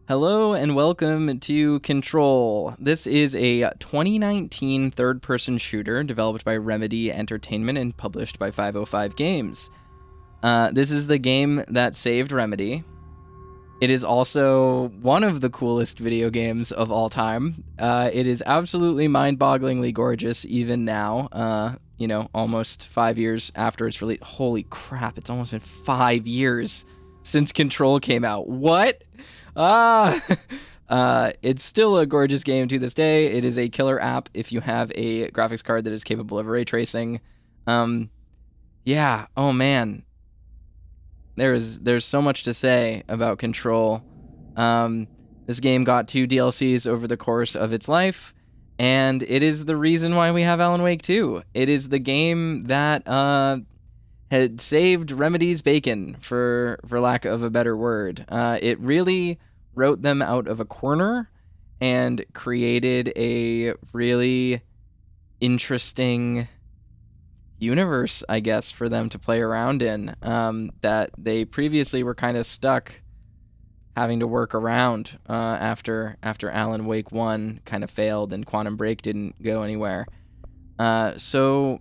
Hello and welcome to Control. This is a 2019 third-person shooter developed by Remedy Entertainment and published by 505 Games. This is the game that saved Remedy. It is also one of the coolest video games of all time. It is absolutely mind-bogglingly gorgeous even now, almost 5 years after its release. Holy crap, it's almost been 5 years since Control came out. What? Ah! It's still a gorgeous game to this day. It is a killer app if you have a graphics card that is capable of ray tracing. Yeah, oh man. There's so much to say about Control. This game got 2 DLCs over the course of its life, and it is the reason why we have Alan Wake 2. It is the game that had saved Remedy's bacon, for lack of a better word. It really wrote them out of a corner and created a really interesting universe, I guess, for them to play around in, that they previously were kind of stuck having to work around after Alan Wake 1 kind of failed and Quantum Break didn't go anywhere. So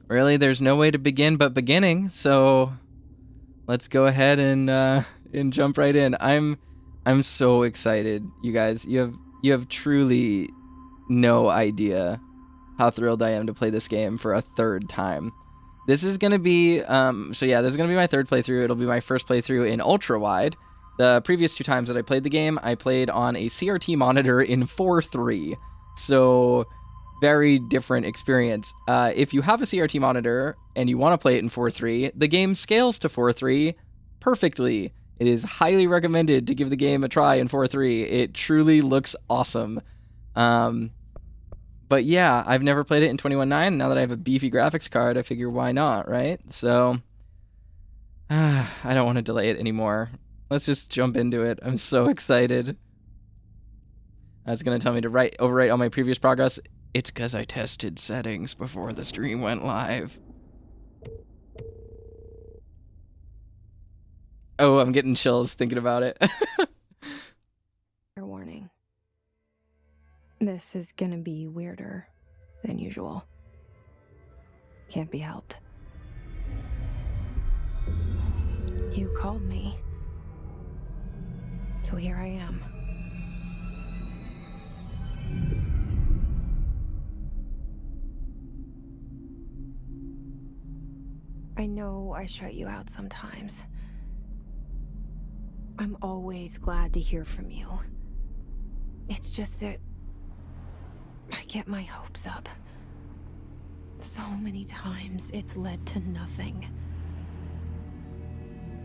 really, there's no way to begin but beginning, so let's go ahead and jump right in. I'm so excited, you guys. You have truly no idea how thrilled I am to play this game for a third time. This is gonna be this is gonna be my third playthrough. It'll be my first playthrough in ultra wide. The previous 2 times that I played the game, I played on a CRT monitor in 4:3, so very different experience. If you have a CRT monitor and you want to play it in 4:3, the game scales to 4:3 perfectly. It is highly recommended to give the game a try in 4:3. It truly looks awesome. But yeah, I've never played it in 21:9. Now that I have a beefy graphics card, I figure why not, right? So I don't want to delay it anymore. Let's just jump into it. I'm so excited. That's going to tell me to overwrite all my previous progress. It's because I tested settings before the stream went live. Oh, I'm getting chills thinking about it. Fair warning. This is gonna be weirder than usual. Can't be helped. You called me. So here I am. I know I shut you out sometimes. I'm always glad to hear from you. It's just that I get my hopes up. So many times it's led to nothing.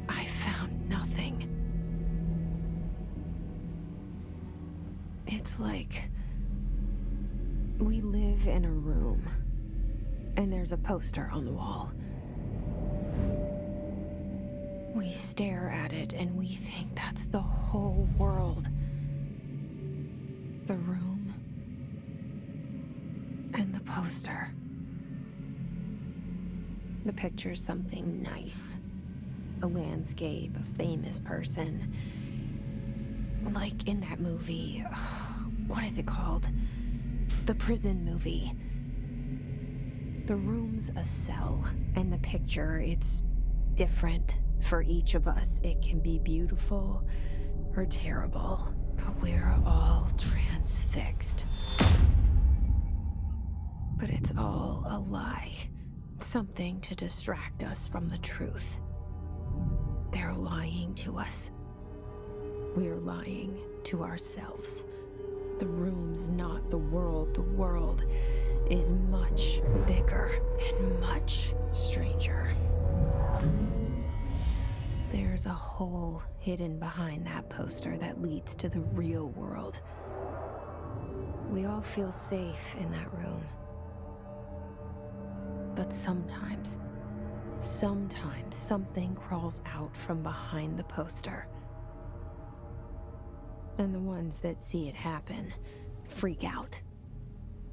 I found nothing. It's like we live in a room, and there's a poster on the wall. We stare at it and we think that's the whole world. The room and the poster. The picture's something nice. A landscape, a famous person. Like in that movie, what is it called? The prison movie. The room's a cell, and the picture, it's different for each of us. It can be beautiful or terrible, but we're all transfixed. But it's all a lie. Something to distract us from the truth. They're lying to us. We're lying to ourselves. The room's not the world. The world is much bigger and much stranger. There's a hole hidden behind that poster that leads to the real world. We all feel safe in that room. But sometimes something crawls out from behind the poster. And the ones that see it happen freak out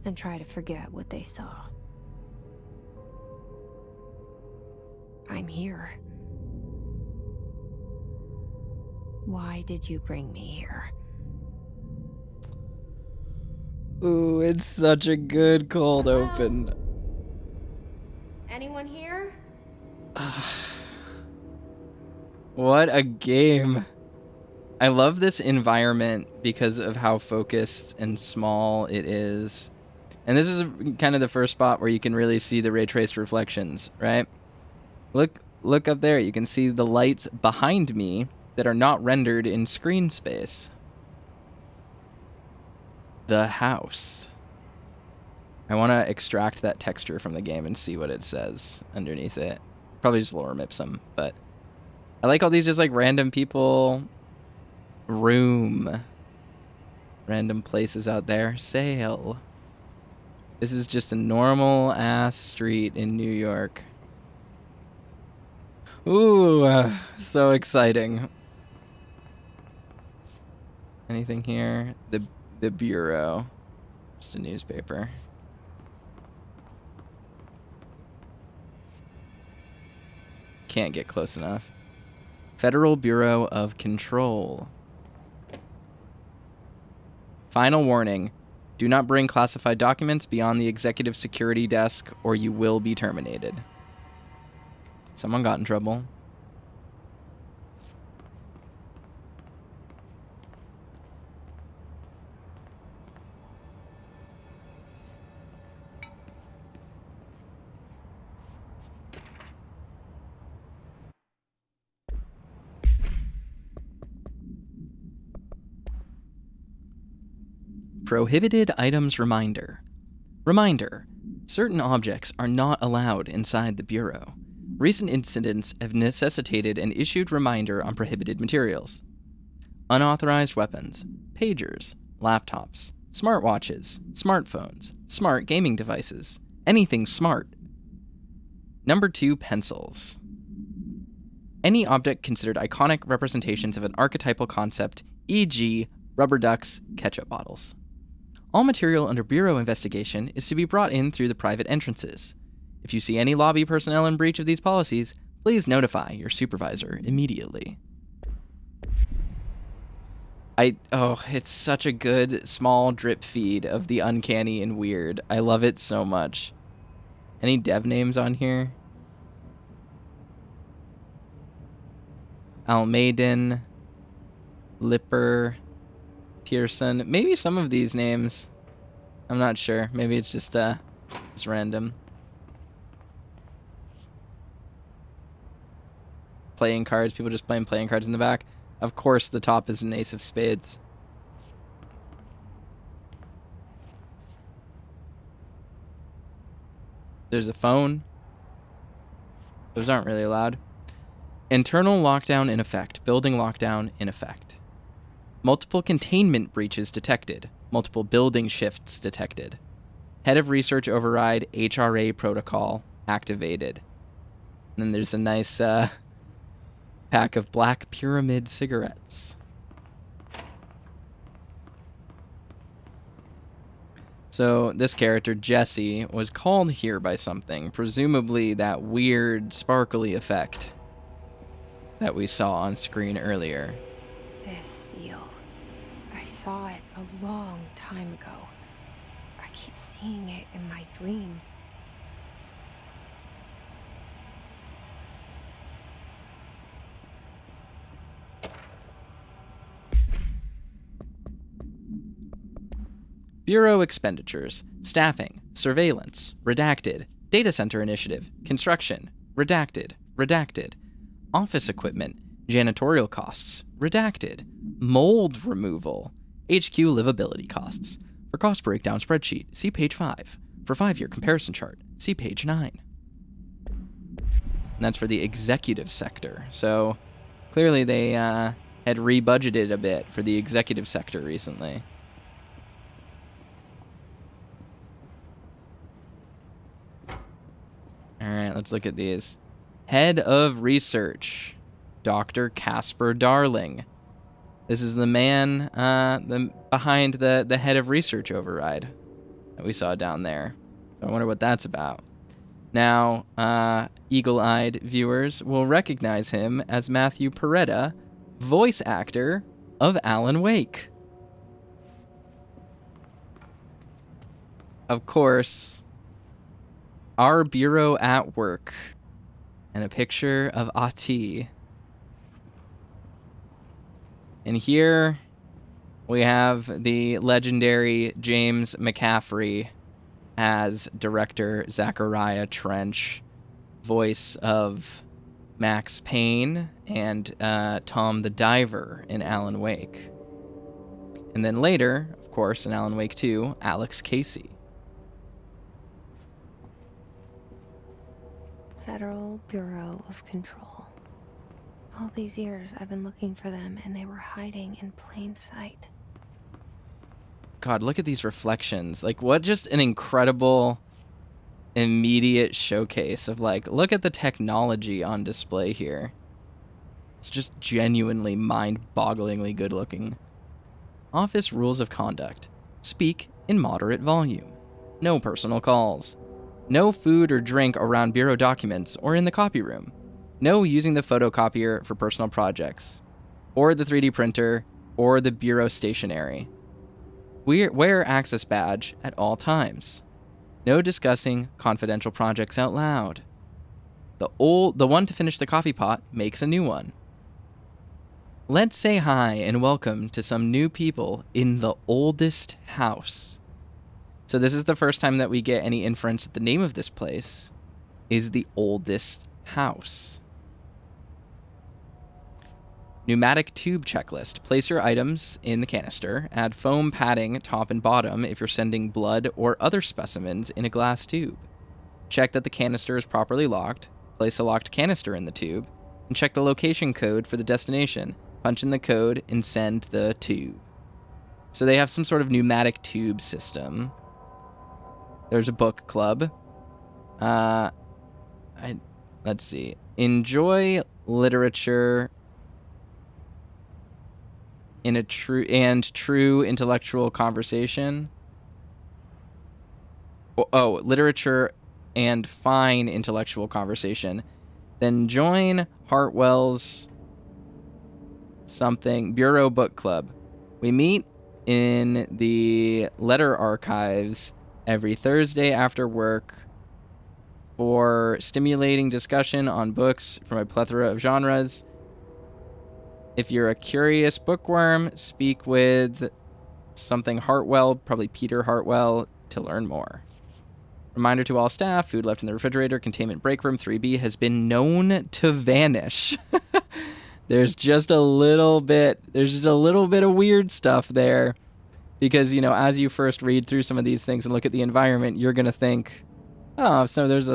and try to forget what they saw. I'm here. Why did you bring me here? Ooh, it's such a good cold open. Anyone here? What a game. I love this environment because of how focused and small it is. And this is kind of the first spot where you can really see the ray traced reflections, right? Look up there. You can see the lights behind me that are not rendered in screen space. The house. I want to extract that texture from the game and see what it says underneath it. Probably just lorem ipsum, but I like all these just like random people, room, random places out there, sale. This is just a normal ass street in New York. Ooh, so exciting. Anything here? The Bureau. Just a newspaper. Can't get close enough. Federal Bureau of Control. Final warning. Do not bring classified documents beyond the executive security desk or you will be terminated. Someone got in trouble. Prohibited items reminder. Reminder. Certain objects are not allowed inside the Bureau. Recent incidents have necessitated an issued reminder on prohibited materials. Unauthorized weapons, pagers, laptops, smartwatches, smartphones, smart gaming devices, anything smart. Number 2, pencils. Any object considered iconic representations of an archetypal concept, e.g., rubber ducks, ketchup bottles. All material under Bureau investigation is to be brought in through the private entrances. If you see any lobby personnel in breach of these policies, please notify your supervisor immediately. It's such a good small drip feed of the uncanny and weird. I love it so much. Any dev names on here? Almaden, Lipper, Pearson. Maybe some of these names. I'm not sure. Maybe it's just random. Playing cards. People just playing playing cards in the back. Of course, the top is an ace of spades. There's a phone. Those aren't really allowed. Internal lockdown in effect. Building lockdown in effect. Multiple containment breaches detected. Multiple building shifts detected. Head of research override HRA protocol activated. And then there's a nice pack of Black Pyramid cigarettes. So this character, Jesse, was called here by something, presumably that weird sparkly effect that we saw on screen earlier. This seal. I saw it a long time ago. I keep seeing it in my dreams. Bureau expenditures, staffing, surveillance, redacted, data center initiative, construction, redacted, redacted, office equipment, janitorial costs, redacted, mold removal, HQ livability costs. For cost breakdown spreadsheet, see page 5. For 5-year comparison chart, see page 9. And that's for the executive sector. So clearly they had rebudgeted a bit for the executive sector recently. All right, let's look at these. Head of research, Dr. Casper Darling. This is the man behind the head of research override that we saw down there. I wonder what that's about. Now, eagle-eyed viewers will recognize him as Matthew Porretta voice actor of Alan Wake. Of course, our bureau at work, and a picture of Ahti. And here we have the legendary James McCaffrey as director Zachariah Trench, voice of Max Payne and Tom the Diver in Alan Wake. And then later, of course, in Alan Wake 2, Alex Casey. Federal Bureau of Control. All these years I've been looking for them, and they were hiding in plain sight. God, look at these reflections. Like, what just an incredible immediate showcase of, like, look at the technology on display here. It's just genuinely mind-bogglingly good looking. Office rules of conduct. Speak in moderate volume. No personal calls. No food or drink around bureau documents or in the copy room. No using the photocopier for personal projects, or the 3D printer, or the bureau stationery. Wear access badge at all times. No discussing confidential projects out loud. The one to finish the coffee pot makes a new one. Let's say hi and welcome to some new people in the oldest house. So this is the first time that we get any inference that the name of this place is the oldest house. Pneumatic tube checklist. Place your items in the canister. Add foam padding top and bottom if you're sending blood or other specimens in a glass tube. Check that the canister is properly locked. Place a locked canister in the tube. And check the location code for the destination. Punch in the code and send the tube. So they have some sort of pneumatic tube system. There's a book club. Let's see. Enjoy literature in a true intellectual conversation. Literature and fine intellectual conversation. Then join Hartwell's Bureau Book Club. We meet in the letter archives every Thursday after work for stimulating discussion on books from a plethora of genres. If you're a curious bookworm, speak with something Hartwell, probably Peter Hartwell, to learn more. Reminder to all staff, food left in the refrigerator, containment break room 3B has been known to vanish. There's just a little bit of weird stuff there. Because, as you first read through some of these things and look at the environment, you're going to think, oh, so there's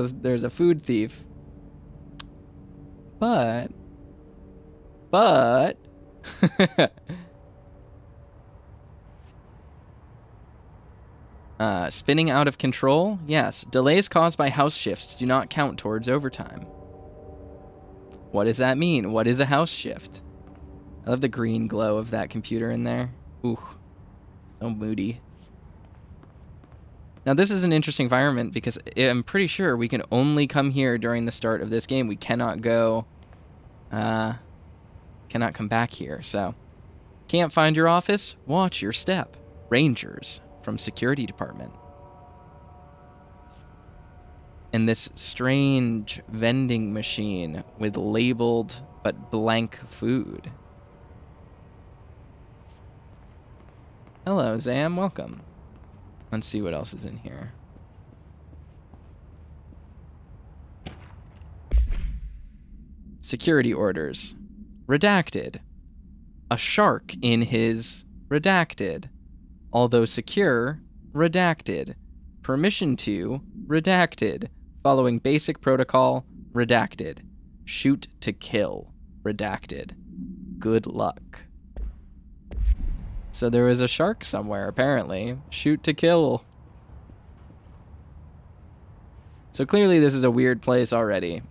a food thief. But spinning out of control? Yes. Delays caused by house shifts do not count towards overtime. What does that mean? What is a house shift? I love the green glow of that computer in there. Ooh. So moody. Now, this is an interesting environment because I'm pretty sure we can only come here during the start of this game. We cannot go, cannot come back here. So, can't find your office? Watch your step. Rangers from security department. And this strange vending machine with labeled but blank food. Hello, Zam. Welcome. Let's see what else is in here. Security orders. Redacted. A shark in his redacted. Although secure, redacted. Permission to, redacted. Following basic protocol, redacted. Shoot to kill, redacted. Good luck. So there was a shark somewhere, apparently. Shoot to kill. So clearly this is a weird place already.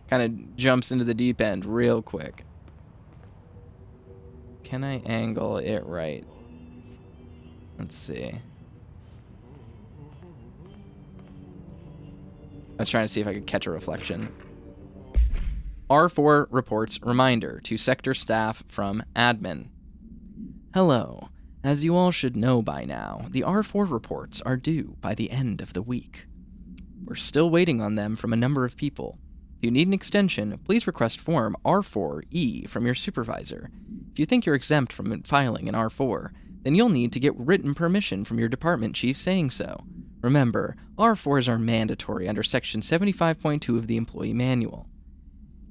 Kind of jumps into the deep end real quick. Can I angle it right? Let's see. I was trying to see if I could catch a reflection. R4 reports reminder to sector staff from admin. Hello. As you all should know by now, the R4 reports are due by the end of the week. We're still waiting on them from a number of people. If you need an extension, please request form R4E from your supervisor. If you think you're exempt from filing an R4, then you'll need to get written permission from your department chief saying so. Remember, R4s are mandatory under Section 75.2 of the Employee Manual.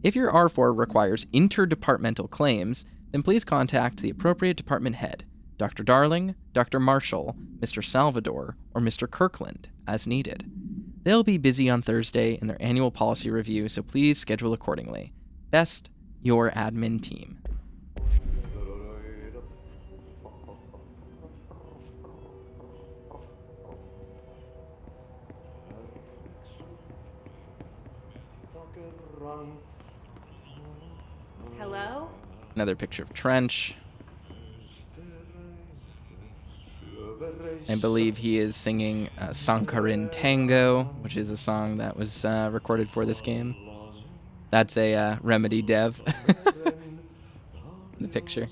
If your R4 requires interdepartmental claims, then please contact the appropriate department head, Dr. Darling, Dr. Marshall, Mr. Salvador, or Mr. Kirkland, as needed. They'll be busy on Thursday in their annual policy review, so please schedule accordingly. Best, your admin team. Hello? Another picture of Trench. I believe he is singing Sankarin Tango, which is a song that was recorded for this game. That's a Remedy dev. The picture.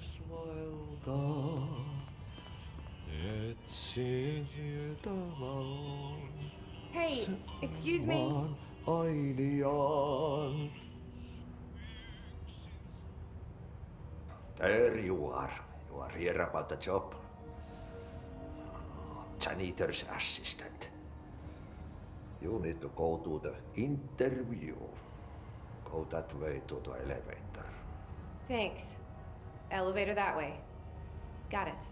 Hey, excuse me. There you are. You are here about the job. Janitor's assistant. You need to go to the interview. Go that way to the elevator. Thanks. Elevator that way. Got it.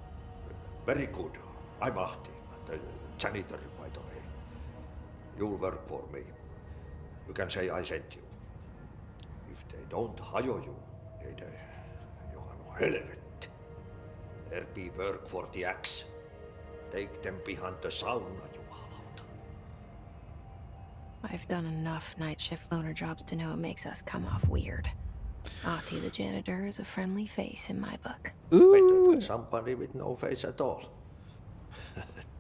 Very good. I'm Ahti, the janitor, by the way. You'll work for me. You can say I sent you. If they don't hire you, they you are no helvet. There be work for the axe. Take them behind the sauna, jumalauta. I've done enough night shift loner jobs to know it makes us come off weird. Ahti the janitor is a friendly face in my book. Better than somebody with no face at all.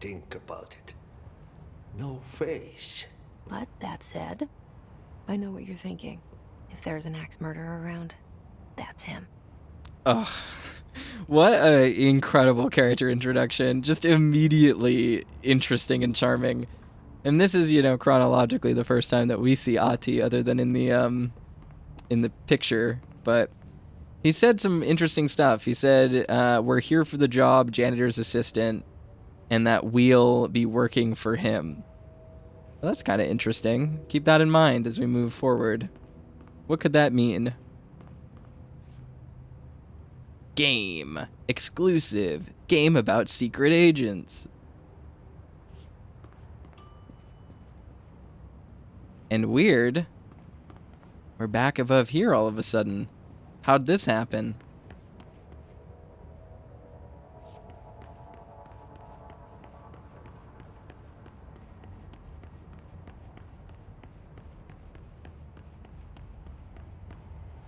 Think about it. No face. But that said, I know what you're thinking. If there's an axe murderer around, that's him. Oh, what an incredible character introduction. Just immediately interesting and charming. And this is, chronologically the first time that we see Ahti other than in the picture. But he said some interesting stuff. He said, we're here for the job, janitor's assistant, and that we'll be working for him. Well, that's kind of interesting. Keep that in mind as we move forward. What could that mean? Game. Exclusive. Game about secret agents. And weird. We're back above here all of a sudden. How'd this happen?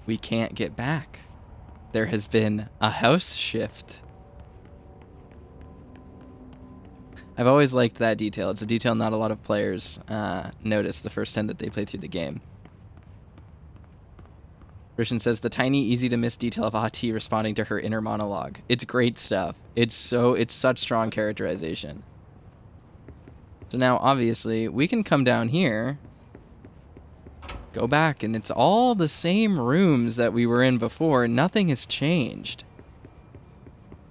We can't get back. There has been a house shift. I've always liked that detail. It's a detail not a lot of players notice the first time that they play through the game. Christian says, the tiny, easy-to-miss detail of Ahti responding to her inner monologue. It's great stuff. It's such strong characterization. So now, obviously, we can come down here, go back, and it's all the same rooms that we were in before. Nothing has changed.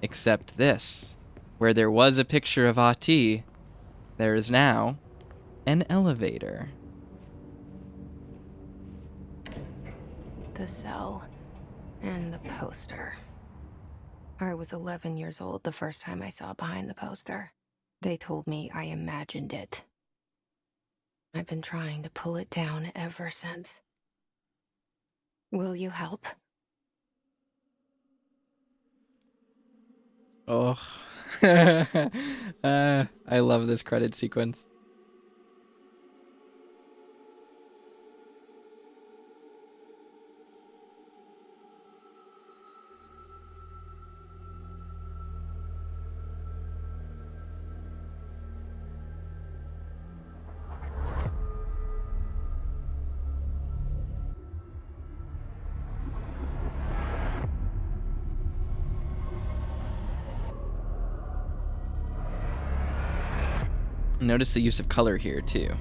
Except this. Where there was a picture of Ahti, there is now an elevator. The cell and the poster. I was 11 years old the first time I saw behind the poster. They told me I imagined it. I've been trying to pull it down ever since. Will you help? Oh. I love this credit sequence. Notice the use of color here, too.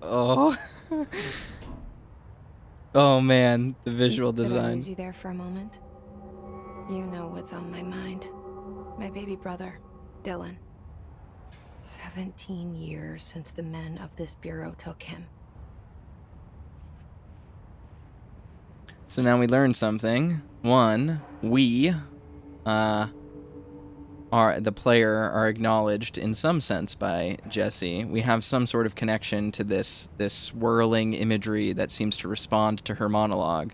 Oh. Oh man, the visual Did I design. lose you there for a moment? You know what's on my mind. My baby brother, Dylan. 17 years since the men of this bureau took him. So now we learned something. One, we, the player, are acknowledged in some sense by Jesse. We have some sort of connection to this swirling imagery that seems to respond to her monologue.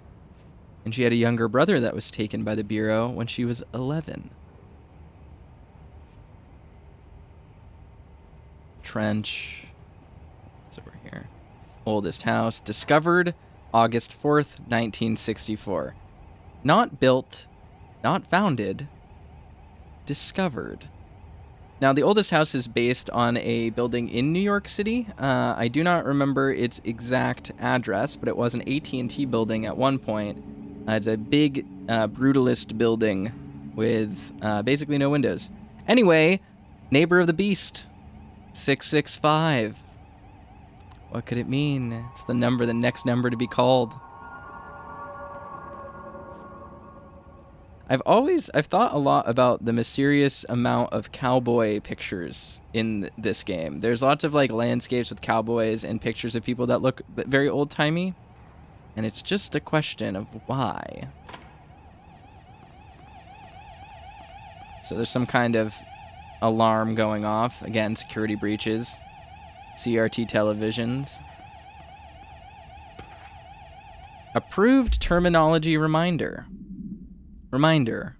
And she had a younger brother that was taken by the Bureau when she was 11. Trench. It's over here. Oldest house. Discovered August 4th, 1964. Not built, not founded, discovered. Now, the oldest house is based on a building in New York City. I do not remember its exact address, but it was an AT&T building at one point. It's a big, brutalist building with basically no windows. Anyway, neighbor of the beast, 665. What could it mean? It's the next number to be called. I've thought a lot about the mysterious amount of cowboy pictures in this game. There's lots of like landscapes with cowboys and pictures of people that look very old-timey. And it's just a question of why. So there's some kind of alarm going off. Again, security breaches. CRT televisions. Approved terminology reminder. Reminder,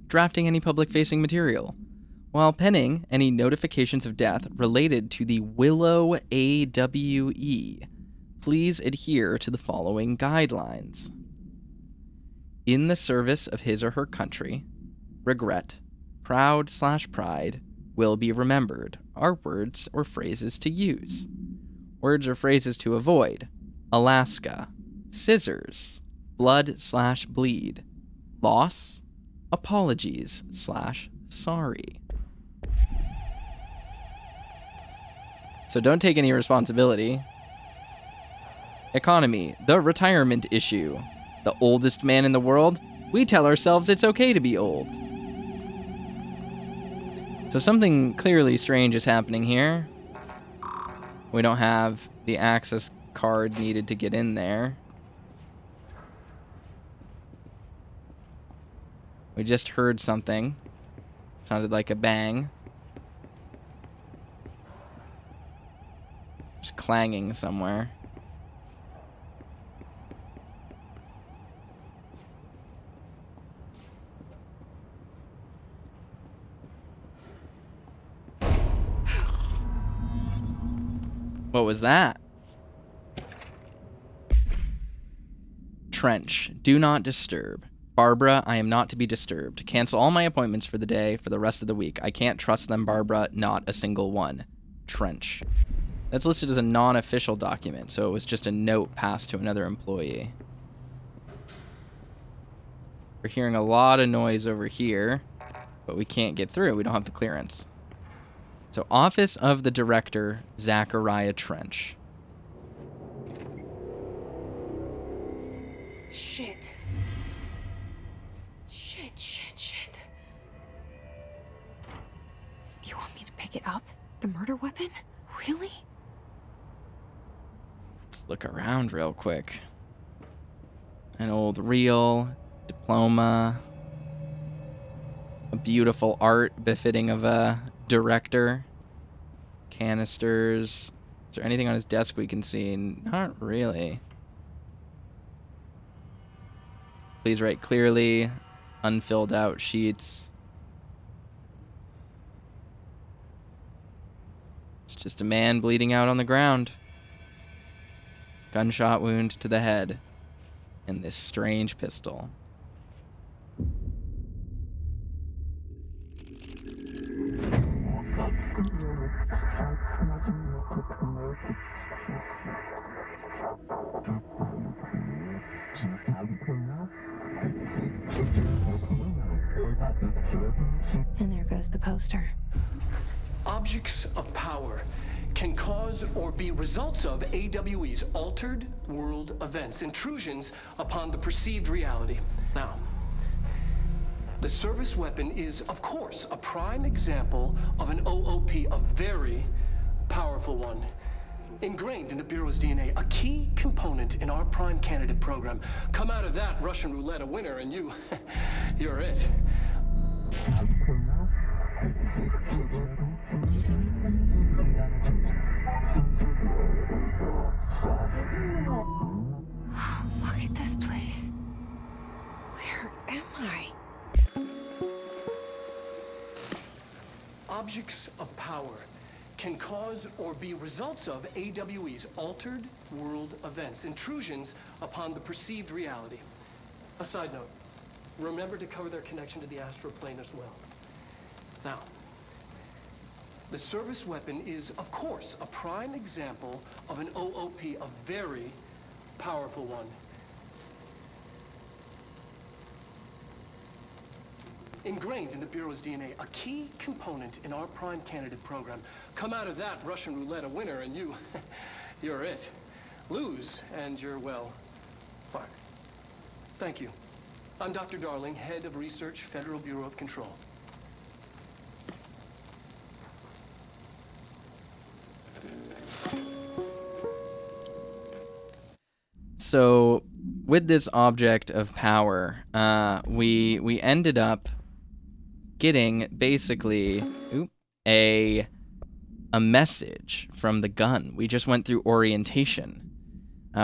drafting any public-facing material. While penning any notifications of death related to the Willow AWE, please adhere to the following guidelines. In the service of his or her country, regret, proud/pride, will be remembered are words or phrases to use. Words or phrases to avoid. Alaska, scissors, blood/bleed, loss, apologies/sorry. So don't take any responsibility. Economy, the retirement issue. The oldest man in the world? We tell ourselves it's okay to be old. So something clearly strange is happening here. We don't have the access card needed to get in there. We just heard something. Sounded like a bang. Just clanging somewhere. What was that? Trench. Do not disturb. Barbara, I am not to be disturbed. Cancel all my appointments for the day for the rest of the week. I can't trust them, Barbara. Not a single one. Trench. That's listed as a non-official document, so it was just a note passed to another employee. We're hearing a lot of noise over here, but we can't get through. We don't have the clearance. So, Office of the Director, Zachariah Trench. Shit. Shit. You want me to pick it up? The murder weapon? Really? Let's look around real quick. An old reel, diploma, a beautiful art befitting of a director, canisters. Is there anything on his desk we can see? Not really. Please write clearly. Unfilled out sheets. It's just a man bleeding out on the ground. Gunshot wound to the head. And this strange pistol. And there goes the poster. Objects of power can cause or be results of AWE's altered world events, intrusions upon the perceived reality. Now, the service weapon is, of course, a prime example of an OOP, a very powerful one. Ingrained in the Bureau's DNA, a key component in our prime candidate program. Come out of that Russian roulette a winner, and you're it. Look at this place. Where am I? Objects of power can cause or be results of AWE's altered world events, intrusions upon the perceived reality. A side note, remember to cover their connection to the astral plane as well. Now, the service weapon is, of course, a prime example of an OOP, a very powerful one. Ingrained in the Bureau's DNA, a key component in our prime candidate program. Come out of that Russian roulette a winner, and you're it. Lose, and you're, well, fired. Thank you. I'm Dr. Darling, Head of Research, Federal Bureau of Control. So, with this object of power, we ended up getting basically a message from the gun. We just went through orientation.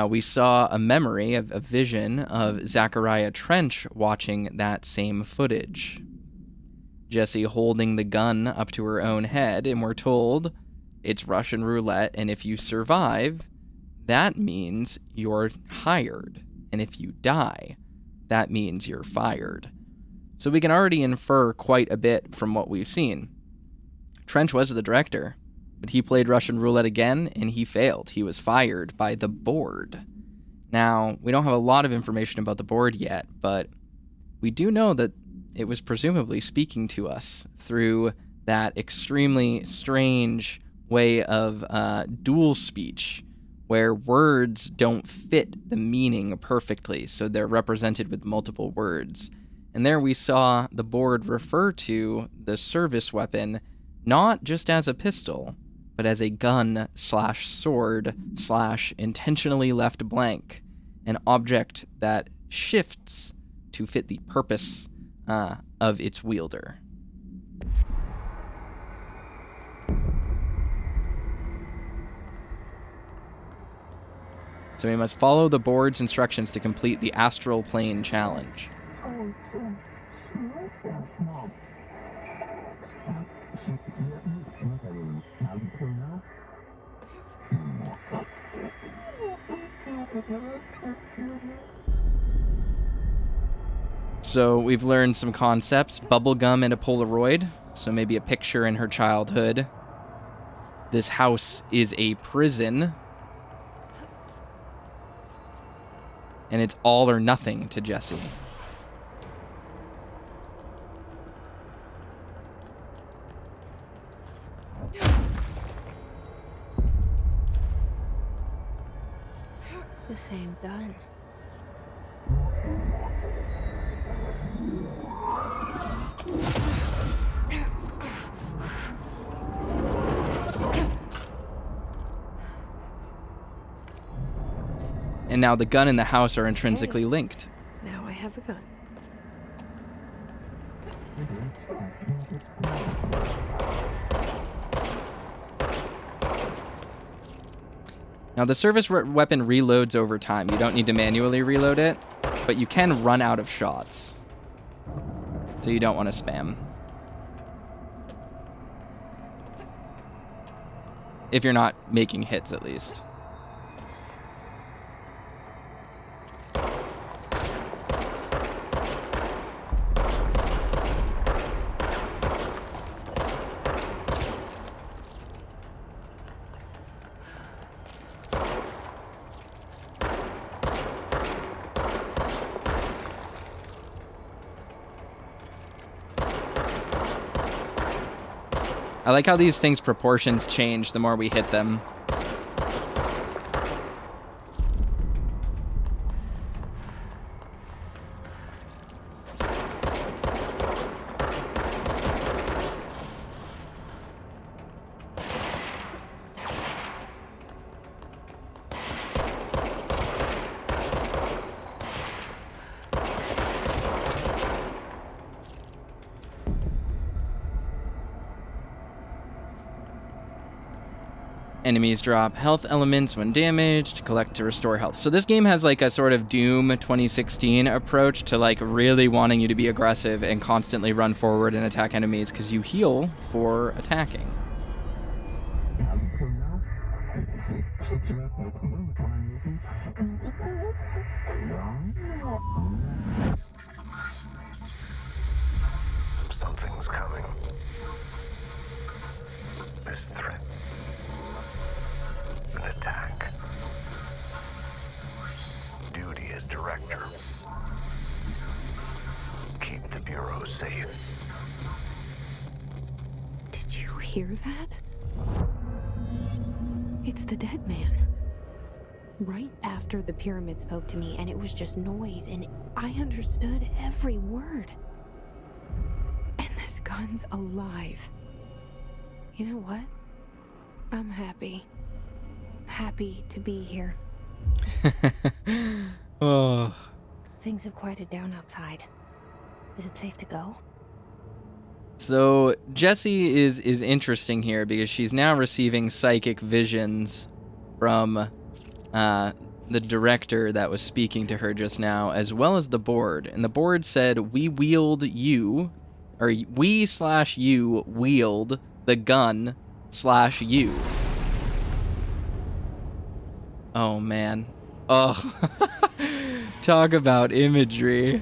We saw a memory, a vision of Zachariah Trench watching that same footage. Jesse holding the gun up to her own head, and we're told it's Russian roulette, and if you survive, that means you're hired. And if you die, that means you're fired. So we can already infer quite a bit from what we've seen. Trench was the director, but he played Russian roulette again, and he failed. He was fired by the board. Now, we don't have a lot of information about the board yet, but we do know that it was presumably speaking to us through that extremely strange way of dual speech, where words don't fit the meaning perfectly, so they're represented with multiple words. And there we saw the board refer to the service weapon not just as a pistol, but as a gun/sword/intentionally left blank, an object that shifts to fit the purpose of its wielder. So we must follow the board's instructions to complete the astral plane challenge. So we've learned some concepts, bubblegum and a Polaroid, so maybe a picture in her childhood. This house is a prison. And it's all or nothing to Jesse. The same gun. And now the gun and the house are intrinsically linked. Now I have a gun. Now the service weapon reloads over time. You don't need to manually reload it, but you can run out of shots. So you don't want to spam. If you're not making hits, at least. I like how these things' proportions change the more we hit them. Enemies drop health elements when damaged, collect to restore health. So this game has like a sort of Doom 2016 approach to like really wanting you to be aggressive and constantly run forward and attack enemies because you heal for attacking. Something's coming. This threat. An attack. Duty as director. Keep the Bureau safe. Did you hear that? It's the dead man. Right after the pyramid spoke to me, and it was just noise, and I understood every word. And this gun's alive. You know what? I'm happy. Happy to be here. Oh. Things have quieted down outside. Is it safe to go? So Jesse is interesting here because she's now receiving psychic visions from the director that was speaking to her just now, as well as the board. And the board said, we/you wield the gun/you. Oh, man. Oh. Talk about imagery.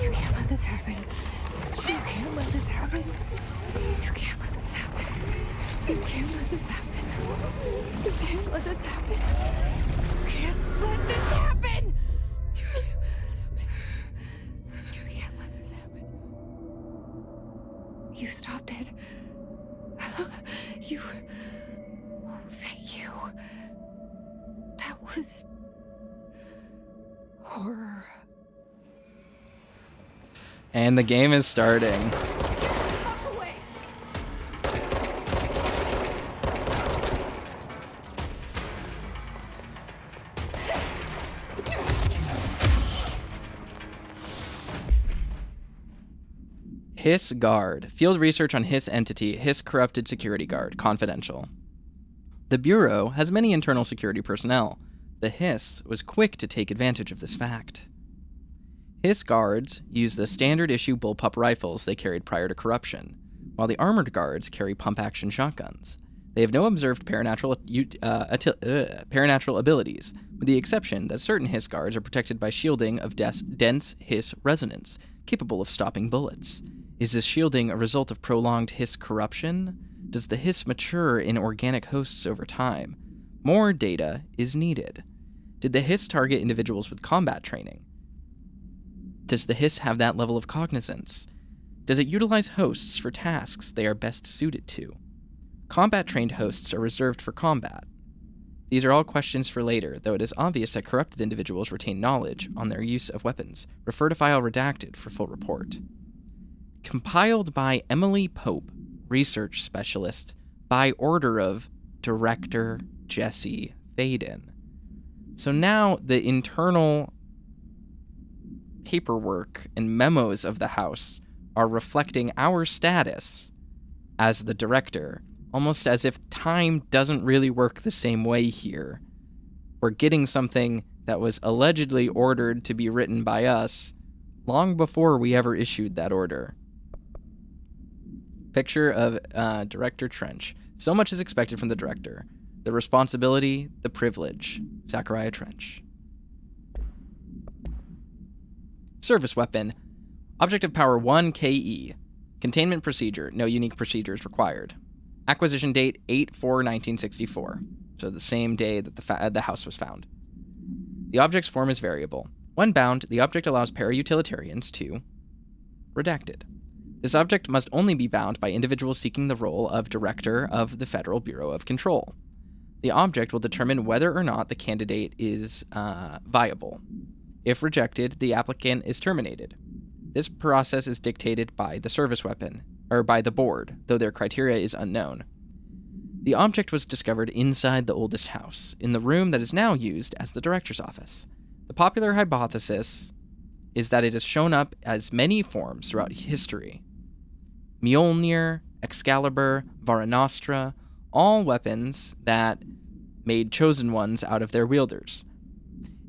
You can't let this happen. You can't let this happen. You can't let this happen. You can't let this happen. You can't let this happen. You can't let this happen. You can't let this happen. You can't let this happen. You stopped it. You... Oh, thank you. That was... horror. And the game is starting. Walk away. Hiss Guard. Field research on Hiss entity, Hiss corrupted security guard. Confidential. The Bureau has many internal security personnel. The Hiss was quick to take advantage of this fact. Hiss guards use the standard issue bullpup rifles they carried prior to corruption, while the armored guards carry pump-action shotguns. They have no observed paranormal abilities, with the exception that certain Hiss guards are protected by shielding of dense Hiss resonance, capable of stopping bullets. Is this shielding a result of prolonged Hiss corruption? Does the Hiss mature in organic hosts over time? More data is needed. Did the Hiss target individuals with combat training? Does the Hiss have that level of cognizance? Does it utilize hosts for tasks they are best suited to? Combat-trained hosts are reserved for combat. These are all questions for later, though it is obvious that corrupted individuals retain knowledge on their use of weapons. Refer to file redacted for full report. Compiled by Emily Pope, research specialist, by order of Director Jesse Faden. So now the internal paperwork and memos of the House are reflecting our status as the director, almost as if time doesn't really work the same way here. We're getting something that was allegedly ordered to be written by us long before we ever issued that order. Picture of Director Trench. So much is expected from the director. The responsibility, the privilege. Zachariah Trench. Service weapon. Object of power 1 KE. Containment procedure. No unique procedures required. Acquisition date 8/4/1964. So the same day that the house was found. The object's form is variable. When bound, the object allows para-utilitarians to redacted. This object must only be bound by individuals seeking the role of Director of the Federal Bureau of Control. The object will determine whether or not the candidate is viable. If rejected, the applicant is terminated. This process is dictated by the service weapon, or by the board, though their criteria is unknown. The object was discovered inside the oldest house, in the room that is now used as the director's office. The popular hypothesis is that it has shown up as many forms throughout history. Mjolnir, Excalibur, Varanostra, all weapons that made chosen ones out of their wielders.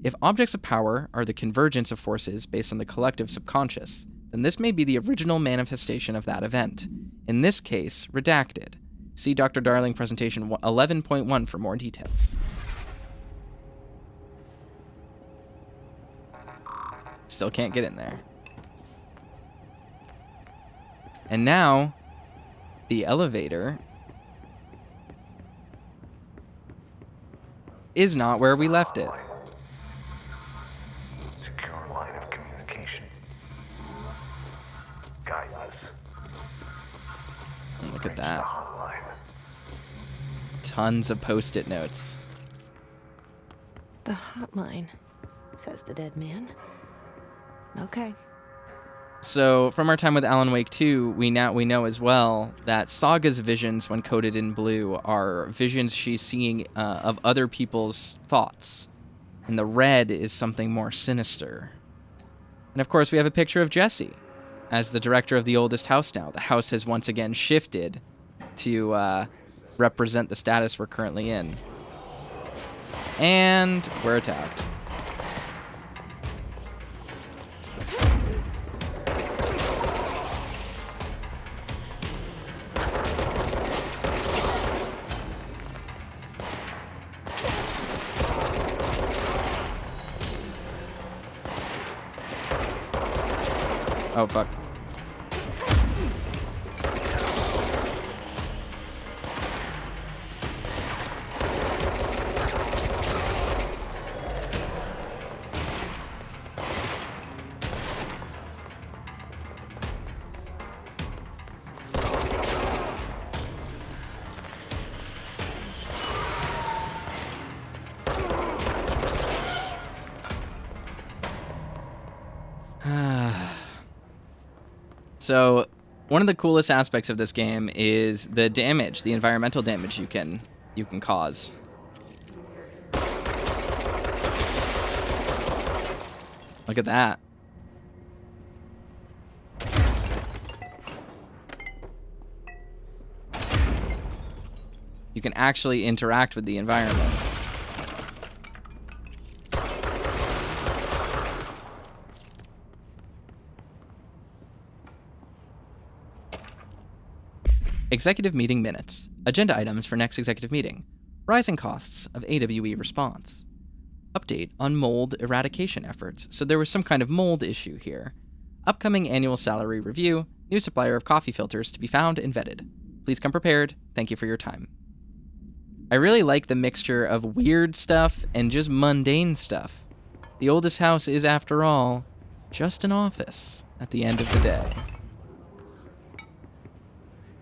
If objects of power are the convergence of forces based on the collective subconscious, then this may be the original manifestation of that event, in this case, redacted. See Dr. Darling presentation 11.1 for more details. Still can't get in there. And now, the elevator is not where we left it. Secure line of communication. Guidance. Look at Reach the that. hotline. Tons of post-it notes. The hotline, says the dead man. Okay. So, from our time with Alan Wake 2, we know as well that Saga's visions, when coded in blue, are visions she's seeing of other people's thoughts. And the red is something more sinister. And of course, we have a picture of Jesse as the director of the oldest house now. The house has once again shifted to represent the status we're currently in. And we're attacked. Oh, fuck. So, one of the coolest aspects of this game is the damage, the environmental damage you can cause. Look at that. You can actually interact with the environment. Executive meeting minutes. Agenda items for next executive meeting. Rising costs of AWE response. Update on mold eradication efforts. So there was some kind of mold issue here. Upcoming annual salary review. New supplier of coffee filters to be found and vetted. Please come prepared. Thank you for your time. I really like the mixture of weird stuff and just mundane stuff. The oldest house is, after all, just an office at the end of the day.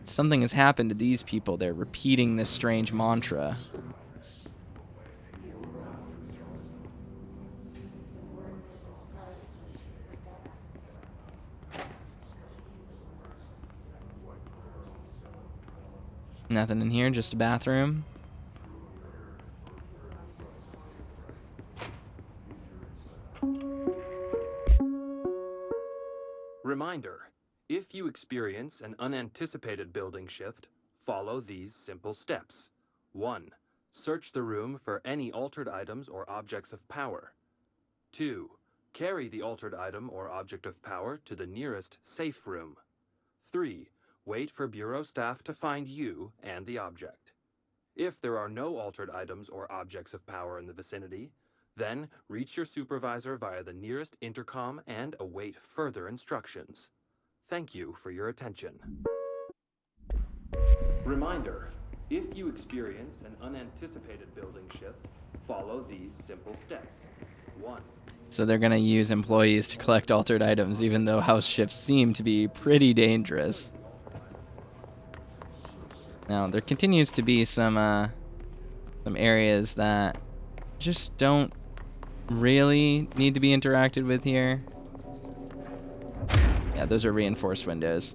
Something has happened to these people. They're repeating this strange mantra. Nothing in here, just a bathroom. Reminder. If you experience an unanticipated building shift, follow these simple steps. 1. Search the room for any altered items or objects of power. 2. Carry the altered item or object of power to the nearest safe room. 3. Wait for Bureau staff to find you and the object. If there are no altered items or objects of power in the vicinity, then reach your supervisor via the nearest intercom and await further instructions. Thank you for your attention. Reminder, if you experience an unanticipated building shift, follow these simple steps. 1. So they're going to use employees to collect altered items, even though house shifts seem to be pretty dangerous. Now, there continues to be some areas that just don't really need to be interacted with here. Yeah, those are reinforced windows.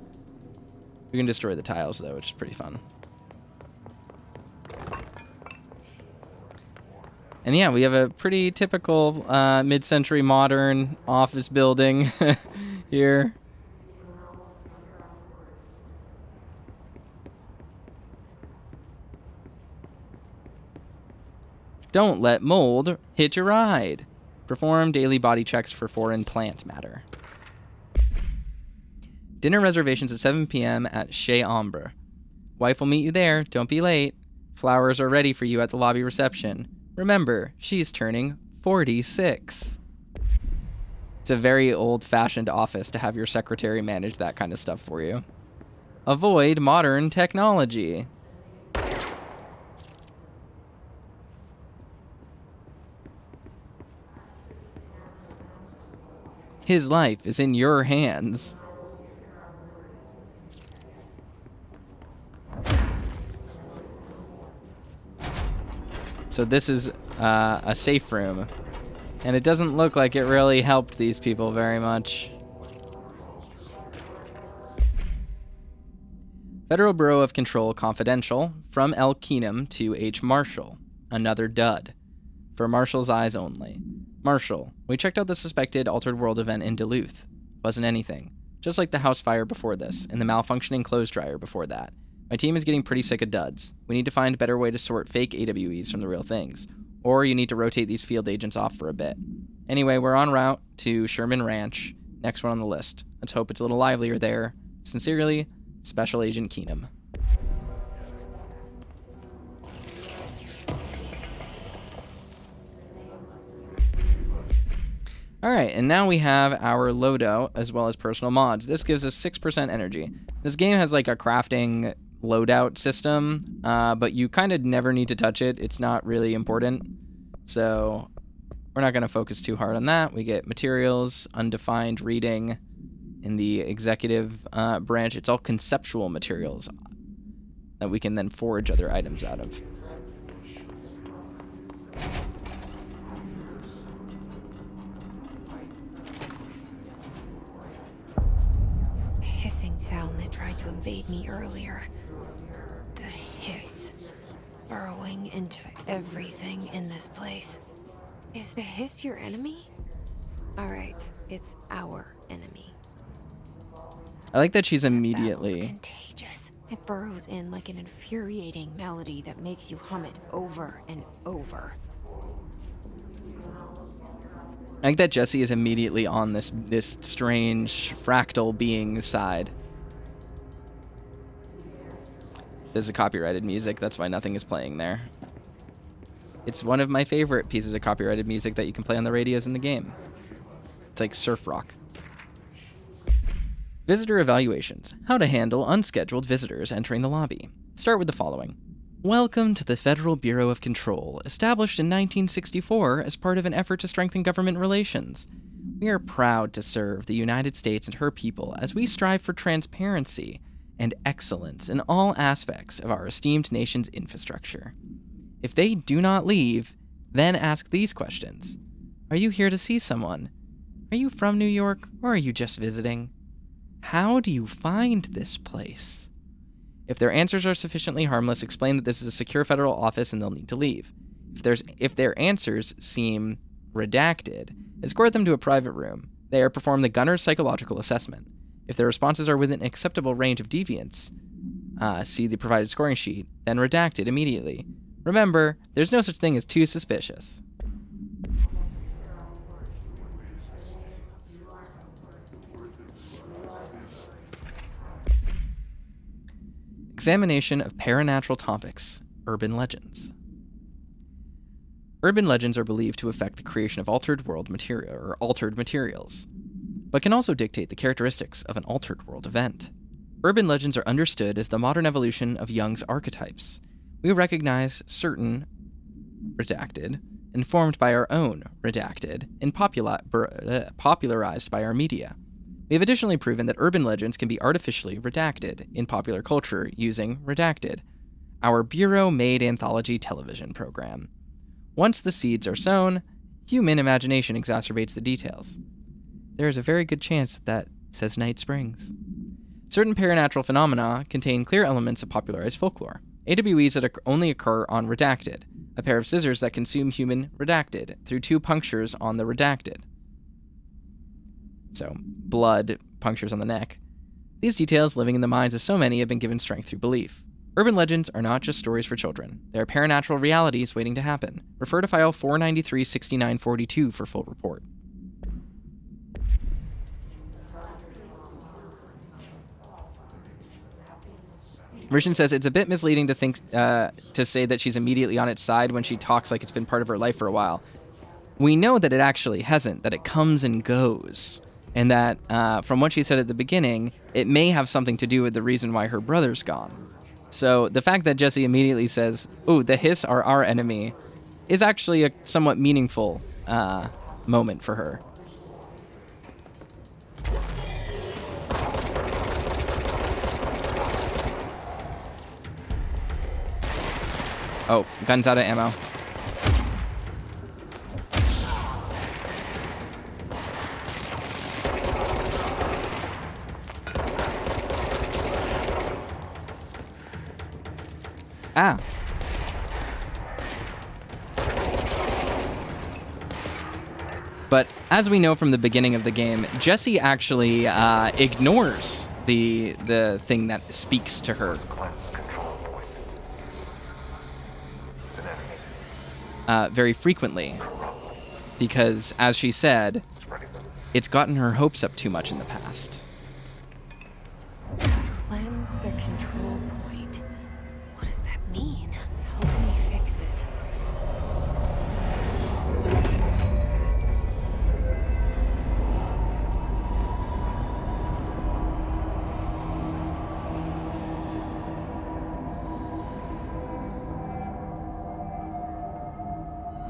We can destroy the tiles, though, which is pretty fun. And yeah, we have a pretty typical mid-century modern office building here. Don't let mold hit your ride. Perform daily body checks for foreign plant matter. Dinner reservations at 7 p.m. at Chez Ombre. Wife will meet you there. Don't be late. Flowers are ready for you at the lobby reception. Remember, she's turning 46. It's a very old-fashioned office to have your secretary manage that kind of stuff for you. Avoid modern technology. His life is in your hands. So this is a safe room. And it doesn't look like it really helped these people very much. Federal Bureau of Control Confidential. From L. Keenum to H. Marshall. Another dud. For Marshall's eyes only. Marshall, we checked out the suspected Altered World event in Duluth. Wasn't anything. Just like the house fire before this, and the malfunctioning clothes dryer before that. My team is getting pretty sick of duds. We need to find a better way to sort fake AWEs from the real things. Or you need to rotate these field agents off for a bit. Anyway, we're en route to Sherman Ranch. Next one on the list. Let's hope it's a little livelier there. Sincerely, Special Agent Keenum. Alright, and now we have our loadout as well as personal mods. This gives us 6% energy. This game has like a crafting loadout system, but you kind of never need to touch it. It's not really important. So we're not going to focus too hard on that. We get materials, undefined reading. In the executive branch, it's all conceptual materials that we can then forge other items out of. The hissing sound that tried to invade me earlier. The hiss. Burrowing into everything in this place. Is the hiss your enemy? Alright, it's our enemy. I like that she's That immediately... battle's contagious. It burrows in like an infuriating melody that makes you hum it over and over. I think that Jesse is immediately on this strange fractal being side. This is copyrighted music, that's why nothing is playing there. It's one of my favorite pieces of copyrighted music that you can play on the radios in the game. It's like surf rock. Visitor evaluations. How to handle unscheduled visitors entering the lobby. Start with the following. Welcome to the Federal Bureau of Control, established in 1964 as part of an effort to strengthen government relations. We are proud to serve the United States and her people as we strive for transparency and excellence in all aspects of our esteemed nation's infrastructure. If they do not leave, then ask these questions. Are you here to see someone? Are you from New York, or are you just visiting? How do you find this place? If their answers are sufficiently harmless, explain that this is a secure federal office and they'll need to leave. If their answers seem redacted, escort them to a private room. There, perform the gunner's psychological assessment. If their responses are within an acceptable range of deviance, see the provided scoring sheet, then redact it immediately. Remember, there's no such thing as too suspicious. Examination of paranatural topics, urban legends. Urban legends are believed to affect the creation of altered materials, but can also dictate the characteristics of an altered world event. Urban legends are understood as the modern evolution of Jung's archetypes. We recognize certain, redacted, informed by our own, redacted, and popularized by our media. We have additionally proven that urban legends can be artificially redacted in popular culture using Redacted, our Bureau-made anthology television program. Once the seeds are sown, human imagination exacerbates the details. There is a very good chance that says Night Springs. Certain paranatural phenomena contain clear elements of popularized folklore. AWEs that only occur on Redacted, a pair of scissors that consume human Redacted through 2 punctures on the Redacted. So, blood punctures on the neck. These details, living in the minds of so many, have been given strength through belief. Urban legends are not just stories for children. They are paranatural realities waiting to happen. Refer to file 493-6942 for full report. Rishan says it's a bit misleading to think to say that she's immediately on its side when she talks like it's been part of her life for a while. We know that it actually hasn't, that it comes and goes, and that from what she said at the beginning, it may have something to do with the reason why her brother's gone. So the fact that Jesse immediately says, "Oh, the Hiss are our enemy," is actually a somewhat meaningful moment for her. Oh, gun's out of ammo. Ah. But as we know from the beginning of the game, Jesse actually ignores the thing that speaks to her. Very frequently, because, as she said, it's gotten her hopes up too much in the past. Cleanse the control point. What does that mean? Help me fix it.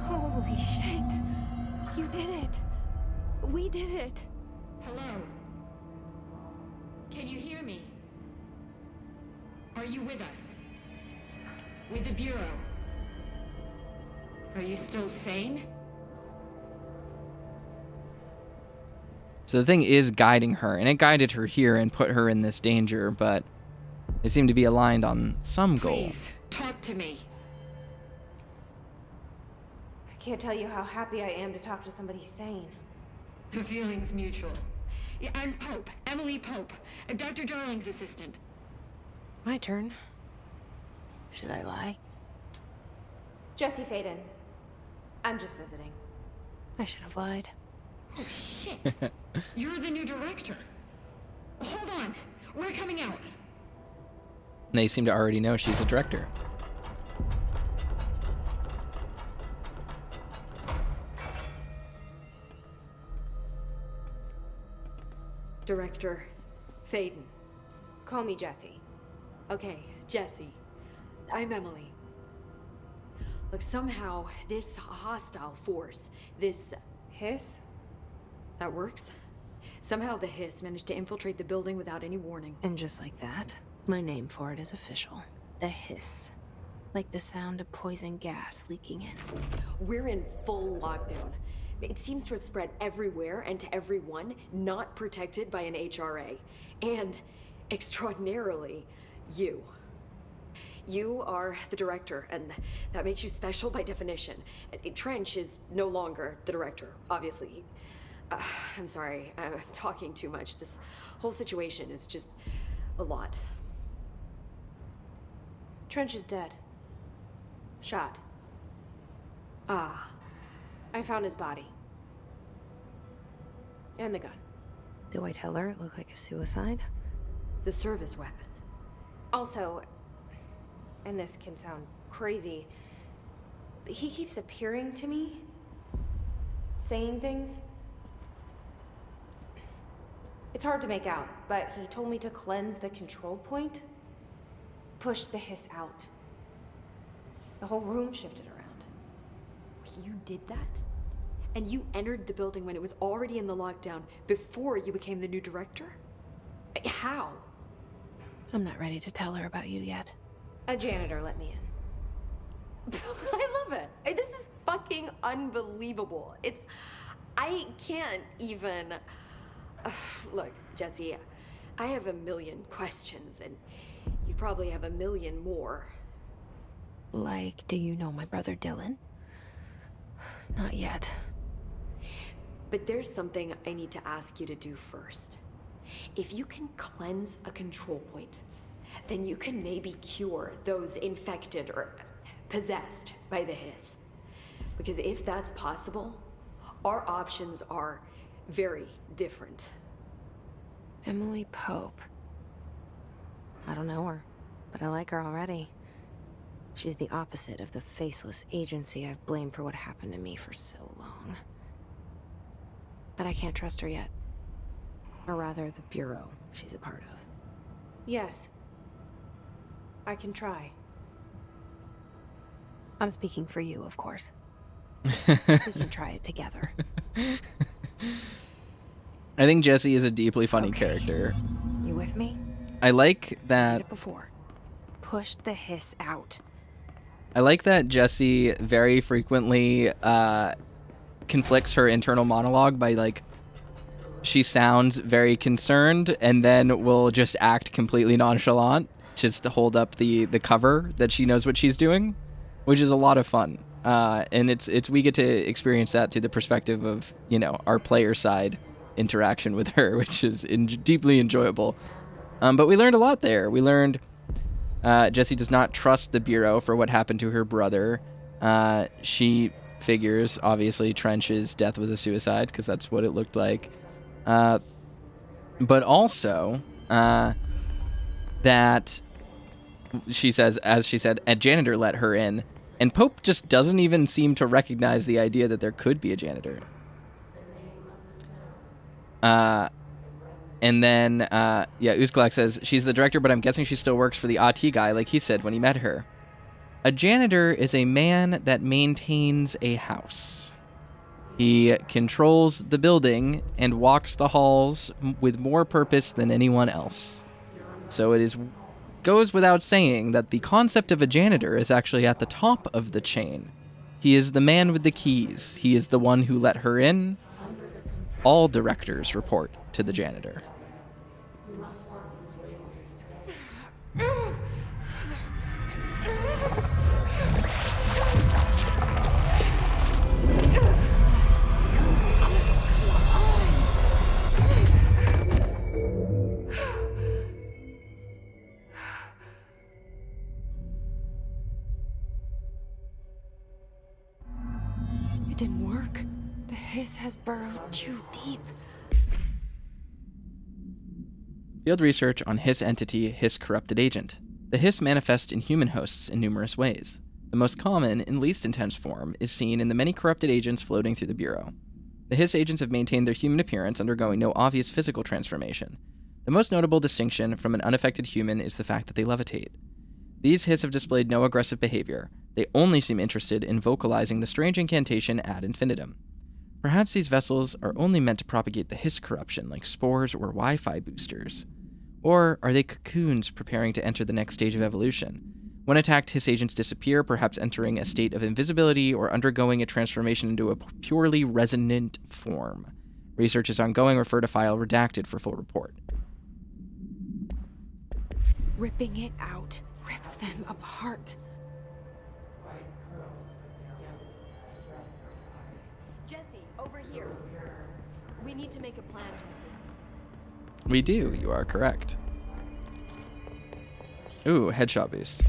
Holy shit. You did it. We did it. Hello? Can you hear me? Are you with us? With the Bureau? Are you still sane? So the thing is guiding her, and it guided her here and put her in this danger, but they seem to be aligned on some goal. Please, talk to me. I can't tell you how happy I am to talk to somebody sane. The feeling's mutual. Yeah, I'm Pope, Emily Pope, Dr. Darling's assistant. My turn. Should I lie? Jesse Faden. I'm just visiting. I should have lied. Oh, shit. You're the new director. Hold on. We're coming out. And they seem to already know she's a director. Director Faden. Call me Jesse. Okay, Jesse. I'm Emily. Look, somehow this hostile force, this Hiss? that works. Somehow the Hiss managed to infiltrate the building without any warning. And just like that, my name for it is official. The Hiss. Like the sound of poison gas leaking in. We're in full lockdown. It seems to have spread everywhere and to everyone, not protected by an HRA. And, extraordinarily, you. You are the director, and that makes you special by definition. Trench is no longer the director, obviously. I'm sorry, I'm talking too much. This whole situation is just a lot. Trench is dead. Shot. Ah. I found his body. And the gun. Do I tell her it looked like a suicide? The service weapon. Also, and this can sound crazy, but he keeps appearing to me, saying things. It's hard to make out, but he told me to cleanse the control point, push the Hiss out. The whole room shifted around. You did that? And you entered the building when it was already in the lockdown before you became the new director? How? I'm not ready to tell her about you yet. A janitor let me in. I love it. This is fucking unbelievable. I can't even... Look, Jesse, I have a million questions, and you probably have a million more. Like, do you know my brother Dylan? Not yet. But there's something I need to ask you to do first. If you can cleanse a control point, then you can maybe cure those infected or possessed by the hiss. Because if that's possible, our options are very different. Emily Pope. I don't know her, but I like her already. She's the opposite of the faceless agency I've blamed for what happened to me for so long. But I can't trust her yet. Or rather, the bureau she's a part of. Yes. I can try. I'm speaking for you, of course. We can try it together. I think Jesse is a deeply funny character. You with me? I like that. Did it before. Pushed the hiss out. I like that Jesse very frequently conflicts her internal monologue by, like, she sounds very concerned and then will just act completely nonchalant just to hold up the cover that she knows what she's doing, which is a lot of fun. And it's we get to experience that through the perspective of, you know, our player side interaction with her, which is deeply enjoyable. But we learned a lot there. We learned Jesse does not trust the Bureau for what happened to her brother. She figures, obviously, Trench's death was a suicide because that's what it looked like. But also that she says, as she said, a janitor let her in. And Pope just doesn't even seem to recognize the idea that there could be a janitor. And then, Uzgalak says, she's the director, but I'm guessing she still works for the Ahti guy, like he said when he met her. A janitor is a man that maintains a house. He controls the building and walks the halls with more purpose than anyone else. So it goes without saying that the concept of a janitor is actually at the top of the chain. He is the man with the keys. He is the one who let her in. All directors report to the janitor. It didn't work. The hiss has burrowed too deep. Field research on Hiss entity, Hiss corrupted agent. The Hiss manifests in human hosts in numerous ways. The most common and least intense form is seen in the many corrupted agents floating through the Bureau. The Hiss agents have maintained their human appearance, undergoing no obvious physical transformation. The most notable distinction from an unaffected human is the fact that they levitate. These Hiss have displayed no aggressive behavior. They only seem interested in vocalizing the strange incantation ad infinitum. Perhaps these vessels are only meant to propagate the Hiss corruption like spores or Wi-Fi boosters. Or are they cocoons preparing to enter the next stage of evolution? When attacked, Hiss agents disappear, perhaps entering a state of invisibility or undergoing a transformation into a purely resonant form. Research is ongoing. Refer to file redacted for full report. Ripping it out rips them apart. Jesse, over here. We need to make a plan, Jesse. We do. You are correct. Ooh, headshot boost.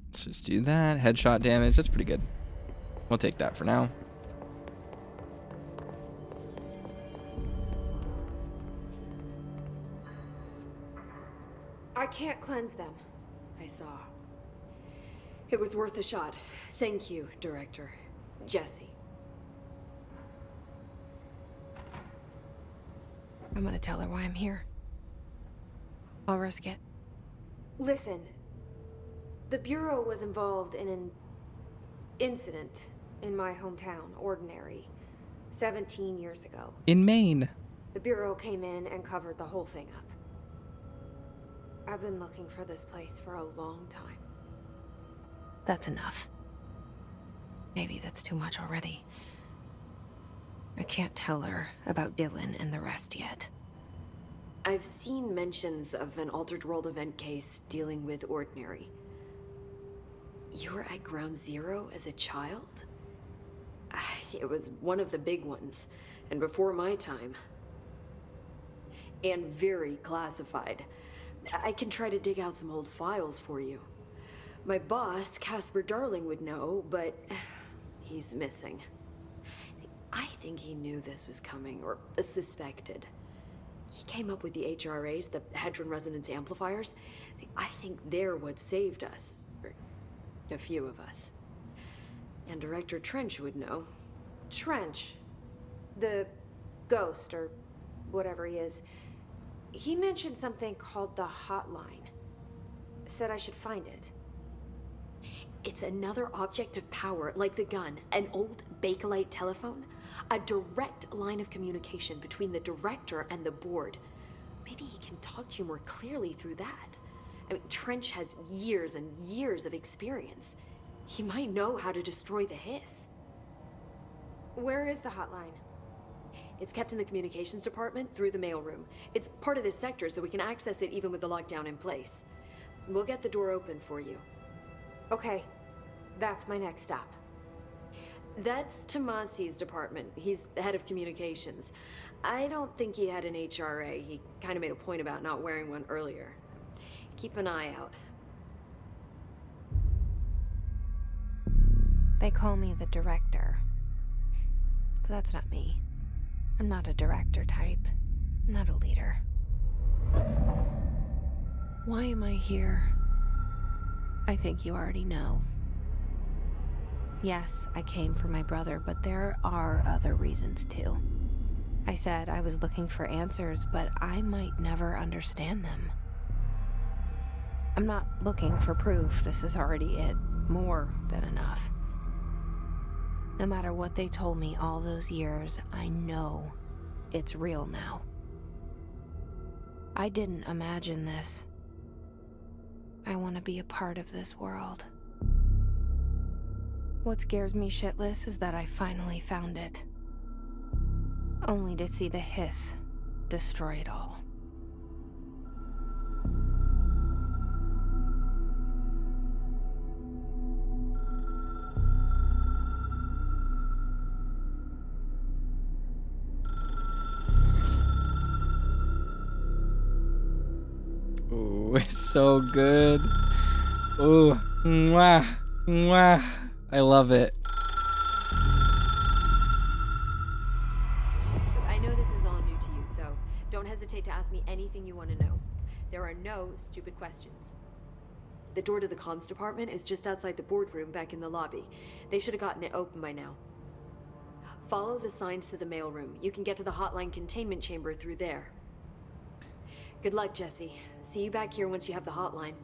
Let's just do that. Headshot damage. That's pretty good. We'll take that for now. I can't cleanse them. I saw. It was worth a shot. Thank you, Director. Jesse. I'm gonna tell her why I'm here. I'll risk it. Listen, The Bureau was involved in an incident in my hometown, Ordinary, 17 years ago. In Maine. The Bureau came in and covered the whole thing up. I've been looking for this place for a long time. That's enough. Maybe that's too much already. I can't tell her about Dylan and the rest yet. I've seen mentions of an Altered World event case dealing with Ordinary. You were at Ground Zero as a child? It was one of the big ones, and before my time. And very classified. I can try to dig out some old files for you. My boss, Casper Darling, would know, but he's missing. I think he knew this was coming, or suspected. He came up with the HRAs, the Hadron Resonance Amplifiers. I think they're what saved us. Or a few of us. And Director Trench would know. Trench. The ghost, or whatever he is. He mentioned something called the hotline. Said I should find it. It's another object of power, like the gun, an old Bakelite telephone. A direct line of communication between the director and the board. Maybe he can talk to you more clearly through that. I mean, Trench has years and years of experience. He might know how to destroy the hiss. Where is the hotline? It's kept in the communications department through the mailroom. It's part of this sector, so we can access it even with the lockdown in place. We'll get the door open for you. Okay, that's my next stop. That's Tomasi's department. He's head of communications. I don't think he had an HRA. He kind of made a point about not wearing one earlier. Keep an eye out. They call me the director. But that's not me. I'm not a director type. I'm not a leader. Why am I here? I think you already know. Yes, I came for my brother, but there are other reasons too. I said I was looking for answers, but I might never understand them. I'm not looking for proof. This is already it. More than enough. No matter what they told me all those years, I know it's real now. I didn't imagine this. I want to be a part of this world. What scares me shitless is that I finally found it. Only to see the hiss destroy it all. Ooh, it's so good. Ooh, mwah, mwah. I love it. Look, I know this is all new to you, so don't hesitate to ask me anything you want to know. There are no stupid questions. The door to the comms department is just outside the boardroom back in the lobby. They should have gotten it open by now. Follow the signs to the mailroom. You can get to the hotline containment chamber through there. Good luck, Jesse. See you back here once you have the hotline.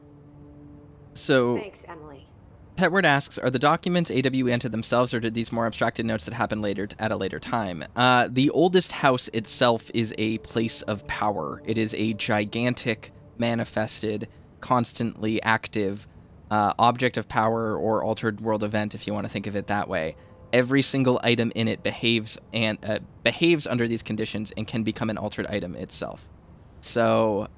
So, Thanks, Emily. Petward asks, are the documents AWE themselves, or did these more abstracted notes that happen later at a later time? The oldest house itself is a place of power. It is a gigantic, manifested, constantly active object of power or altered world event, if you want to think of it that way. Every single item in it behaves under these conditions and can become an altered item itself. So,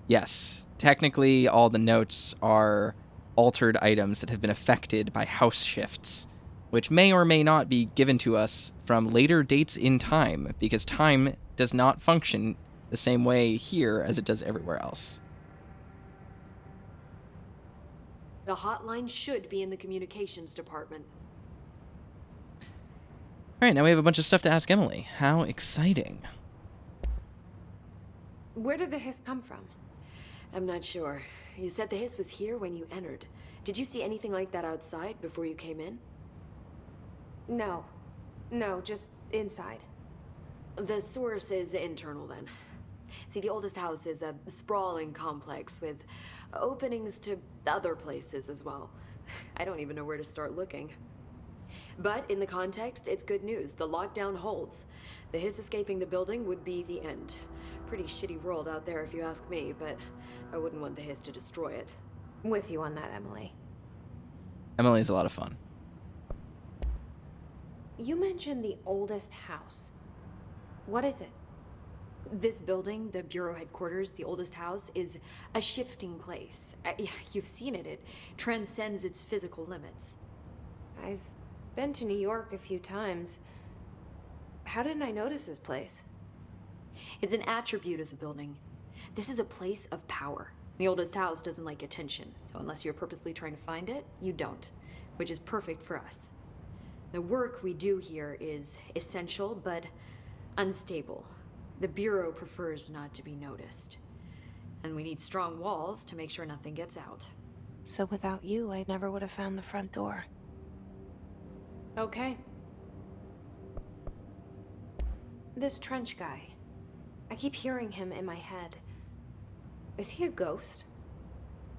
yes, technically all the notes are altered items that have been affected by house shifts, which may or may not be given to us from later dates in time, because time does not function the same way here as it does everywhere else. The hotline should be in the communications department. All right, now we have a bunch of stuff to ask Emily. How exciting. Where did the hiss come from? I'm not sure. You said the hiss was here when you entered. Did you see anything like that outside before you came in? No, just inside. The source is internal then. See, the oldest house is a sprawling complex with openings to other places as well. I don't even know where to start looking. But in the context, it's good news. The lockdown holds. The hiss escaping the building would be the end. Pretty shitty world out there if you ask me, but I wouldn't want the hiss to destroy it. With you on that, Emily. Emily's a lot of fun. You mentioned the oldest house. What is it? This building, the Bureau headquarters, the oldest house, is a shifting place. You've seen it. It transcends its physical limits. I've been to New York a few times. How didn't I notice this place? It's an attribute of the building. This is a place of power. The oldest house doesn't like attention, so unless you're purposely trying to find it, you don't, which is perfect for us. The work we do here is essential, but unstable. The Bureau prefers not to be noticed. And we need strong walls to make sure nothing gets out. So without you, I never would have found the front door. Okay. This Trench guy. I keep hearing him in my head. Is he a ghost?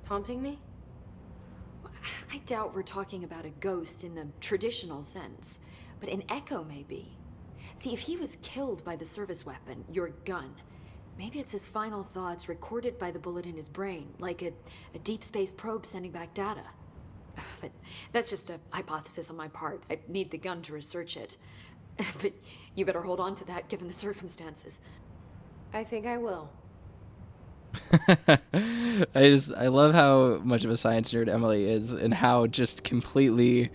Haunting me? I doubt we're talking about a ghost in the traditional sense, but an echo maybe. See, if he was killed by the service weapon, your gun, maybe it's his final thoughts recorded by the bullet in his brain, like a deep space probe sending back data. But that's just a hypothesis on my part. I need the gun to research it. But you better hold on to that given the circumstances. I think I will. I love how much of a science nerd Emily is, and how just completely,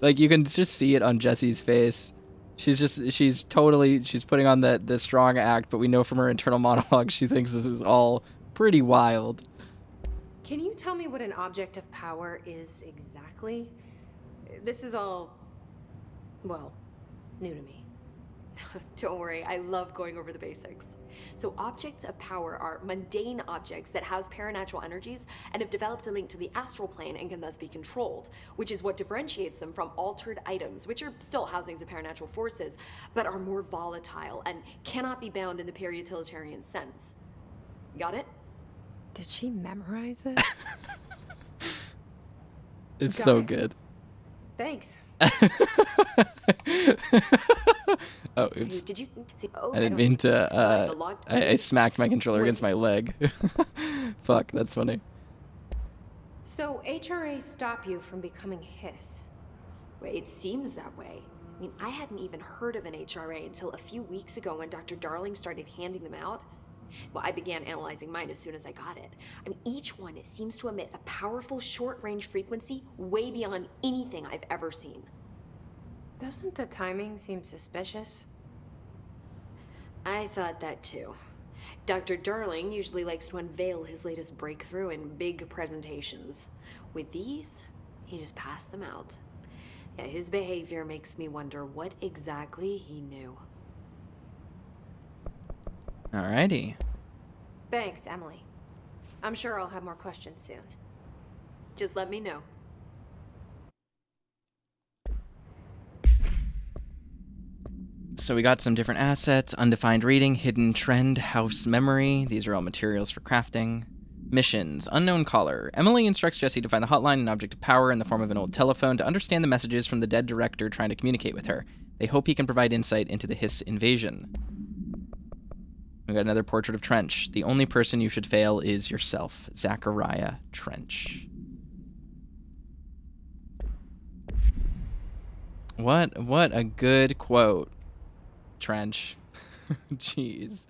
like, you can just see it on Jesse's face. She's putting on the strong act, but we know from her internal monologue she thinks this is all pretty wild. Can you tell me what an object of power is exactly? This is all, well, new to me. Don't worry, I love going over the basics. So objects of power are mundane objects that house paranatural energies and have developed a link to the astral plane and can thus be controlled, which is what differentiates them from altered items, which are still housings of paranatural forces, but are more volatile and cannot be bound in the peri-utilitarian sense. Got it? Did she memorize this? It's so good. Thanks. Oh, oops. Hey, did you see? Oh, I didn't mean to. the locked I place? smacked my controller against my leg. Fuck, that's funny. So HRA stop you from becoming Hiss? Well, it seems that way. I mean, I hadn't even heard of an HRA until a few weeks ago when Dr. Darling started handing them out. Well, I began analyzing mine as soon as I got it. I mean, each one, it seems to emit a powerful short-range frequency way beyond anything I've ever seen. Doesn't the timing seem suspicious? I thought that too. Dr. Darling usually likes to unveil his latest breakthrough in big presentations. With these, he just passed them out. Yeah, his behavior makes me wonder what exactly he knew. Alrighty. Thanks, Emily. I'm sure I'll have more questions soon. Just let me know. So we got some different assets: undefined reading, hidden trend, house memory. These are all materials for crafting. Missions: unknown caller. Emily instructs Jesse to find the hotline, an object of power in the form of an old telephone, to understand the messages from the dead director trying to communicate with her. They hope he can provide insight into the Hiss invasion. We got another portrait of Trench. The only person you should fail is yourself. Zachariah Trench. What a good quote, Trench. Jeez.